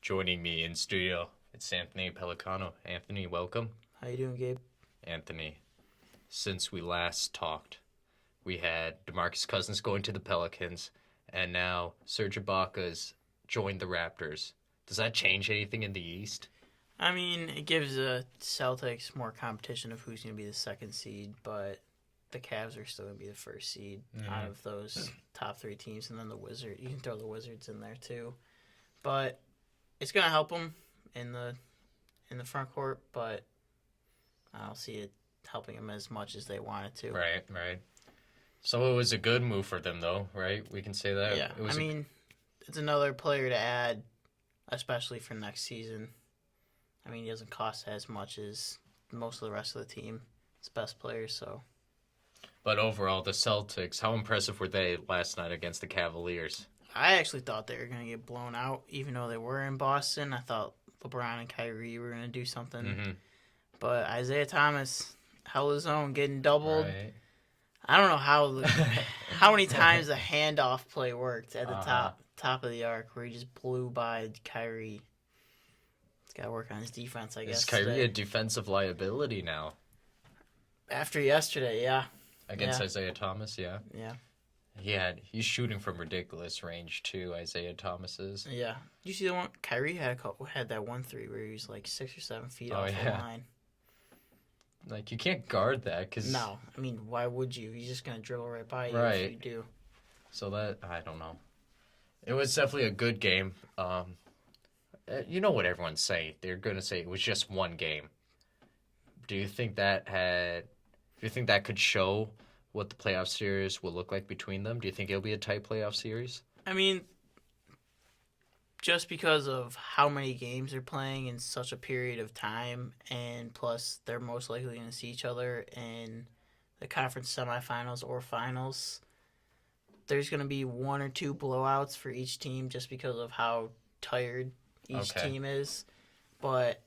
Joining me in studio, it's Anthony Pellicano. Anthony, welcome. How you doing, Gabe? Anthony, since we last talked, we had DeMarcus Cousins going to the Pelicans, and now Serge Ibaka's joined the Raptors. Does that change anything in the East? I mean, it gives the Celtics more competition of who's going to be the second seed, but the Cavs are still going to be the first seed out of those top three teams, and then the Wizards. You can throw the Wizards in there too, but it's going to help them in the front court, but I don't see it helping them as much as they want it to. Right. So it was a good move for them, though, right? We can say that. Yeah, it's another player to add, especially for next season. I mean, he doesn't cost as much as most of the rest of the team. It's best players, so. But overall, the Celtics, how impressive were they last night against the Cavaliers? I actually thought they were going to get blown out, even though they were in Boston. I thought LeBron and Kyrie were going to do something. Mm-hmm. But Isaiah Thomas held his own, getting doubled. Right. I don't know how many times the handoff play worked at the top of the arc where he just blew by Kyrie. He's got to work on his defense, I guess. Is Kyrie today. a defensive liability now? After yesterday, yeah. Against Isaiah Thomas, yeah. Yeah. He's shooting from ridiculous range too. Isaiah Thomas is. Yeah. You see the one Kyrie had that 1-3 where he was like 6 or 7 feet off the line. Like, you can't guard that because. No, I mean, why would you? He's just gonna dribble right by you if you do. So that I don't know. It was definitely a good game. You know what everyone's saying? They're gonna say it was just one game. Do you think that could show what the playoff series will look like between them? Do you think it'll be a tight playoff series? I mean, just because of how many games they're playing in such a period of time, and plus they're most likely going to see each other in the conference semifinals or finals, there's going to be one or two blowouts for each team just because of how tired each team is. But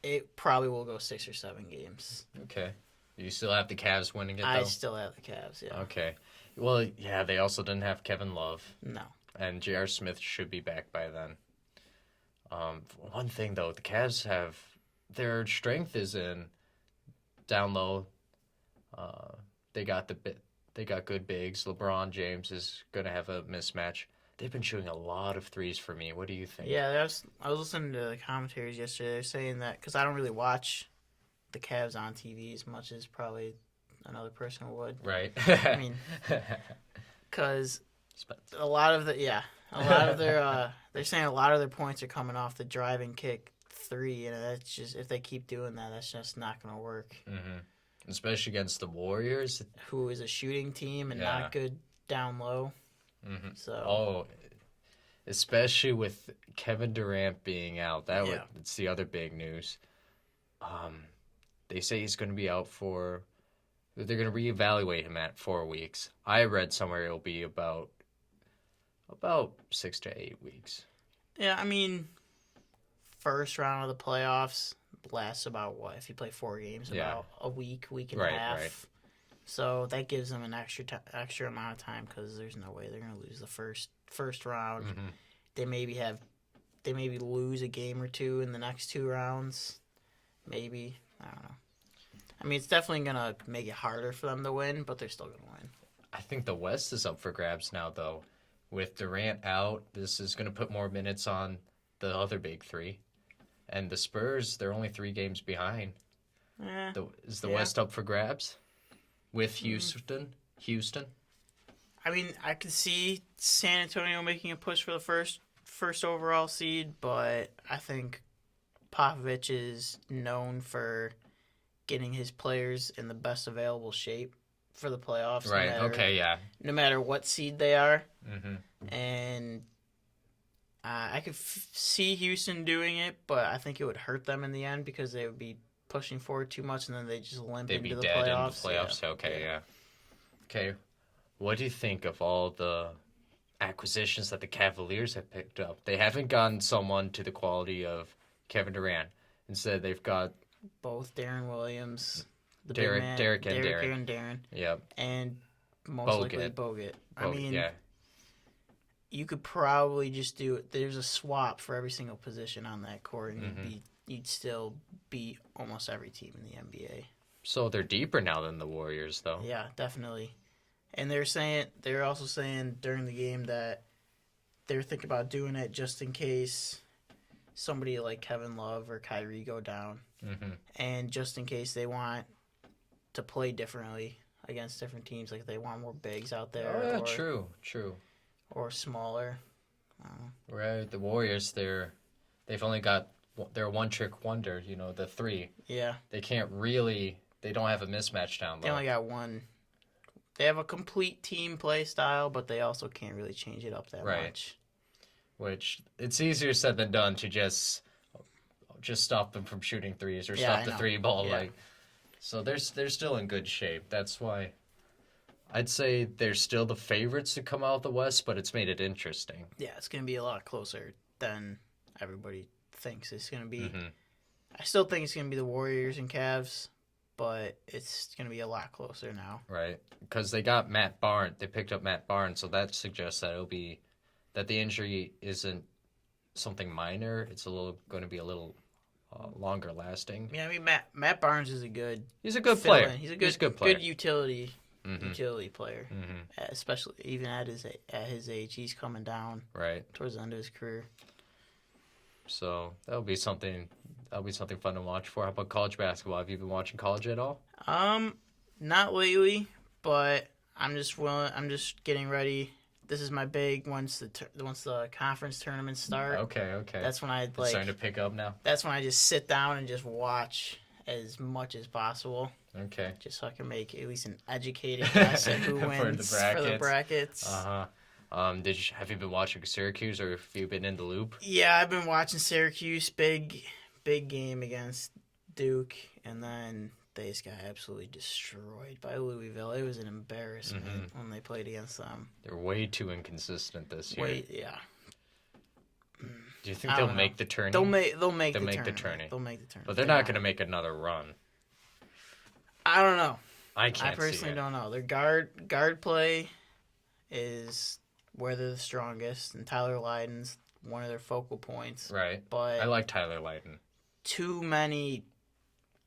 it probably will go 6 or 7 games. Okay. You still have the Cavs winning it, though? I still have the Cavs, yeah. Okay. Well, yeah, they also didn't have Kevin Love. No. And J.R. Smith should be back by then. One thing, though, the Cavs have... Their strength is in down low. They got good bigs. LeBron James is going to have a mismatch. They've been shooting a lot of threes for me. What do you think? Yeah, I was listening to the commentaries yesterday. They're saying that, because I don't really watch the Cavs on TV as much as probably another person would. Right. I mean, because a lot of their, they're saying a lot of their points are coming off the drive and kick three, and that's just, if they keep doing that, that's just not going to work. Mm-hmm. Especially against the Warriors, who is a shooting team and not good down low. Mm-hmm. So. Especially with Kevin Durant being out, it's the other big news. They say he's going to be out they're going to reevaluate him at 4 weeks. I read somewhere it'll be about 6 to 8 weeks. Yeah, I mean, first round of the playoffs lasts about what? If you play 4 games, about a week and a half. Right. So that gives them an extra amount of time because there's no way they're going to lose the first round. Mm-hmm. They maybe lose a game or two in the next 2 rounds. Maybe. I don't know. I mean, it's definitely going to make it harder for them to win, but they're still going to win. I think the West is up for grabs now, though. With Durant out, this is going to put more minutes on the other big three. And the Spurs, they're only 3 games behind. Is the West up for grabs? With Houston? I mean, I could see San Antonio making a push for the first overall seed, but I think Popovich is known for getting his players in the best available shape for the playoffs. Right, no matter what seed they are. Mm-hmm. And I could see Houston doing it, but I think it would hurt them in the end because they would be pushing forward too much and then they just limp into the playoffs. They'd be dead in the playoffs. Yeah. Okay. What do you think of all the acquisitions that the Cavaliers have picked up? They haven't gotten someone to the quality of Kevin Durant. Instead, they've got both Darren Williams, Derek and Darren. Darren. Yep. And most likely Bogut. I mean, you could probably just do it. There's a swap for every single position on that court, and you'd still beat almost every team in the NBA. So they're deeper now than the Warriors, though. Yeah, definitely. And they're also saying during the game that they're thinking about doing it just in case somebody like Kevin Love or Kyrie go down, and just in case they want to play differently against different teams, like they want more bigs out there. Oh yeah, true. Or smaller. Right, the Warriors, they've only got their one-trick wonder. You know, the three. Yeah. They don't have a mismatch down low. They only got one. They have a complete team play style, but they also can't really change it up that much. Which, it's easier said than done to just stop them from shooting threes or stop the three ball. Yeah. So they're still in good shape. That's why I'd say they're still the favorites to come out of the West, but it's made it interesting. Yeah, it's going to be a lot closer than everybody thinks it's going to be. I still think it's going to be the Warriors and Cavs, but it's going to be a lot closer now. Right, because they got Matt Barnes. They picked up Matt Barnes, so that suggests that the injury isn't something minor. It's going to be a little longer lasting. Yeah, I mean Matt Barnes is He's a good player. He's a good player. Good utility player, especially even at his age. He's coming down towards the end of his career. So that'll be something fun to watch for. How about college basketball? Have you been watching college at all? Not lately, but I'm just getting ready. This is my big once the conference tournaments start. Okay. That's when It's starting to pick up now. That's when I just sit down and just watch as much as possible. Okay. Just so I can make at least an educated guess at who wins for the brackets. Have you been watching Syracuse, or have you been in the loop? Yeah, I've been watching Syracuse. Big game against Duke, and then they just got absolutely destroyed by Louisville. It was an embarrassment when they played against them. They're way too inconsistent this year. Yeah. Do you think they'll make the tourney? They'll make the tourney. They'll make the tourney. But they're not going to make another run. I don't know. I personally don't know. Their guard play is where they're the strongest, and Tyler Lydon's one of their focal points. Right. But I like Tyler Lydon. Too many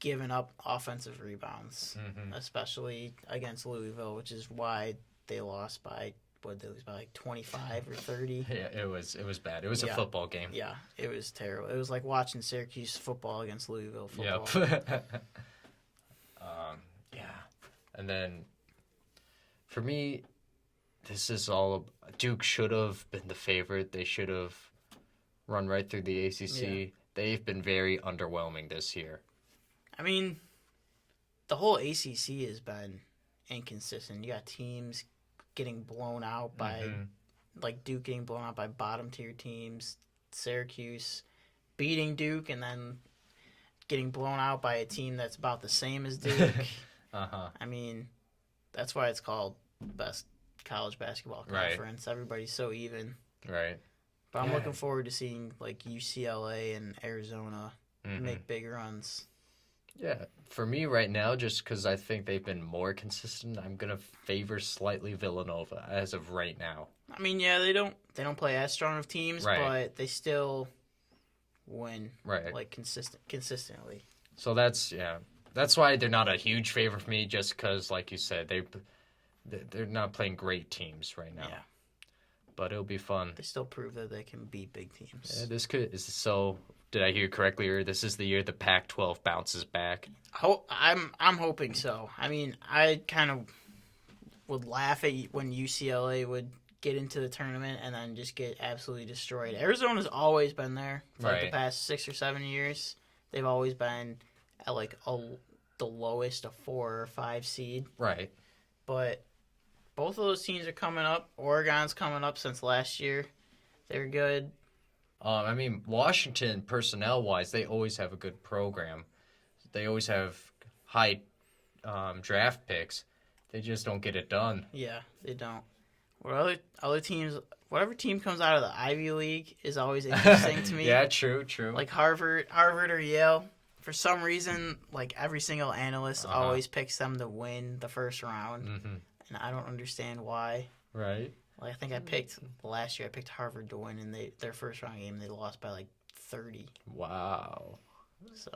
giving up offensive rebounds, especially against Louisville, which is why they lost by like 25 or 30. Yeah, it was bad. It was a football game. Yeah, it was terrible. It was like watching Syracuse football against Louisville football. Yep. And then for me, this is all Duke should have been the favorite. They should have run right through the ACC. Yeah. They've been very underwhelming this year. I mean, the whole ACC has been inconsistent. You got teams getting blown out by, like Duke getting blown out by bottom tier teams, Syracuse beating Duke, and then getting blown out by a team that's about the same as Duke. I mean, that's why it's called best college basketball conference. Right. Everybody's so even. Right. But I'm looking forward to seeing like UCLA and Arizona make big runs. Yeah, for me right now, just because I think they've been more consistent, I'm gonna favor slightly Villanova as of right now. I mean, yeah, they don't play as strong of teams, but they still win like consistently. So that's why they're not a huge favorite for me, just because, like you said, they're not playing great teams right now. Yeah. But it'll be fun. They still prove that they can beat big teams. Yeah, did I hear correctly, or this is the year the Pac-12 bounces back? I'm hoping so. I mean, I kind of would laugh at when UCLA would get into the tournament and then just get absolutely destroyed. Arizona's always been there for like the past 6 or 7 years. They've always been at like the lowest, a 4 or 5 seed. Right. But both of those teams are coming up. Oregon's coming up since last year. They're good. I mean, Washington, personnel-wise, they always have a good program. They always have high draft picks. They just don't get it done. Yeah, they don't. Other teams, whatever team comes out of the Ivy League is always interesting to me. Yeah, true. Like Harvard or Yale. For some reason, like every single analyst always picks them to win the first round. And I don't understand why. Right. Like I think I picked last year. I picked Harvard to win, and their first round game they lost by like 30. Wow. So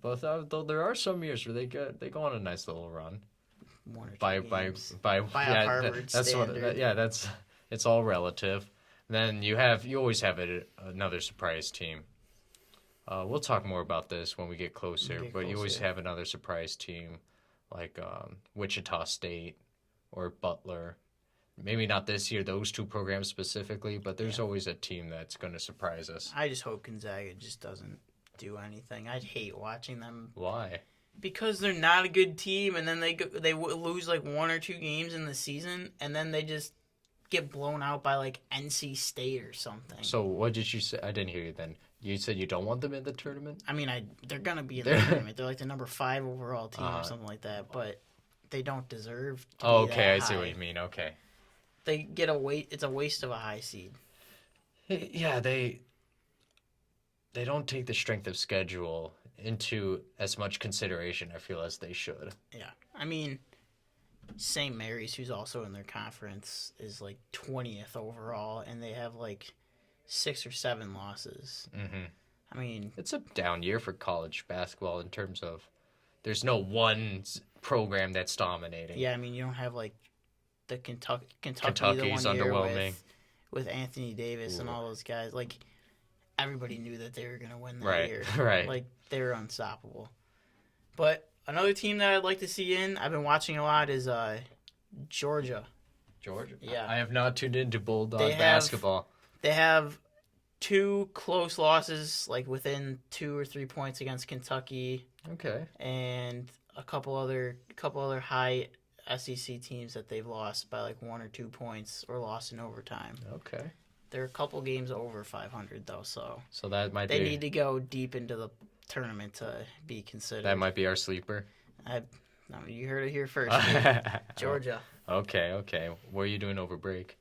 But though there are some years where they go on a nice little run. one or two By games. by By a yeah, Harvard that's standard. that's it's all relative. Then you always have another surprise team. We'll talk more about this when we get closer, but you always have another surprise team like Wichita State or Butler. Maybe not this year, those two programs specifically, but there's always a team that's going to surprise us. I just hope Gonzaga just doesn't do anything. I'd hate watching them. Why? Because they're not a good team, and then they lose like one or two games in the season, and then they just get blown out by like NC State or something. So what did you say? I didn't hear you then. You said you don't want them in the tournament? I mean, they're gonna be in the tournament. They're like the number 5 overall team or something like that, but they don't deserve to be okay, that I see high. what you mean. Okay. They get it's a waste of a high seed. Yeah, they don't take the strength of schedule into as much consideration, I feel, as they should. Yeah. I mean, St. Mary's, who's also in their conference, is like 20th overall, and they have like 6 or 7 losses. Mm-hmm. I mean, it's a down year for college basketball in terms of there's no one program that's dominating. Yeah, I mean, you don't have like the Kentucky Kentucky's the one year underwhelming with Anthony Davis and all those guys. Like, everybody knew that they were going to win that right, year. Right. Like, they were unstoppable. But another team that I'd like to see I've been watching a lot, is Georgia. Georgia? Yeah. I have not tuned into Bulldog basketball. They have 2 close losses, like within 2 or 3 points against Kentucky. Okay. And a couple other high SEC teams that they've lost by like 1 or 2 points or lost in overtime. Okay. They're a couple games over 500 though, so that might they need to go deep into the tournament to be considered. That might be our sleeper. No, you heard it here first. Georgia. Okay. What are you doing over break?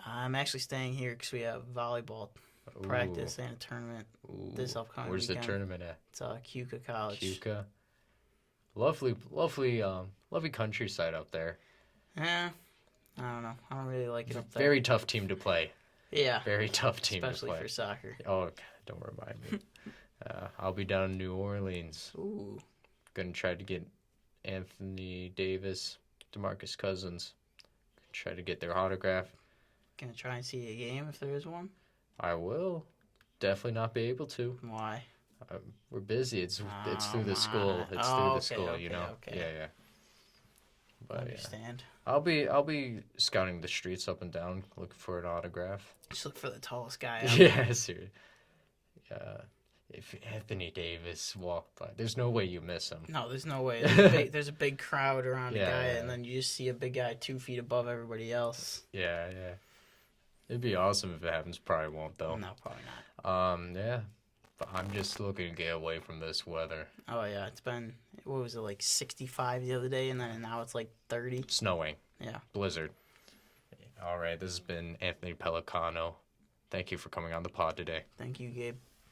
I'm actually staying here because we have volleyball practice and a tournament this upcoming Where's weekend. the tournament at? It's Keuka College. Keuka. Lovely countryside up there. Yeah, I don't know. I don't really like it up there. Very tough team to play. Yeah. Very tough team to play. Especially for soccer. Oh, don't remind me. I'll be down in New Orleans. Ooh. Gonna try to get Anthony Davis, DeMarcus Cousins. Try to get their autograph. Gonna try and see a game if there is one? I will. Definitely not be able to. Why? We're busy. It's through the school. It's through the school, okay, you know. Okay. Yeah. But I understand. Yeah. I'll be scouting the streets up and down, looking for an autograph. Just look for the tallest guy. Yeah, seriously. If Anthony Davis walked by, there's no way you miss him. No, there's no way. There's a big crowd around a guy, and then you just see a big guy 2 feet above everybody else. Yeah. It'd be awesome if it happens. Probably won't, though. No, probably not. Yeah. But I'm just looking to get away from this weather. Oh, yeah. It's been, what was it, like 65 the other day, and then now it's like 30? Snowing. Yeah. Blizzard. All right. This has been Anthony Pellicano. Thank you for coming on the pod today. Thank you, Gabe.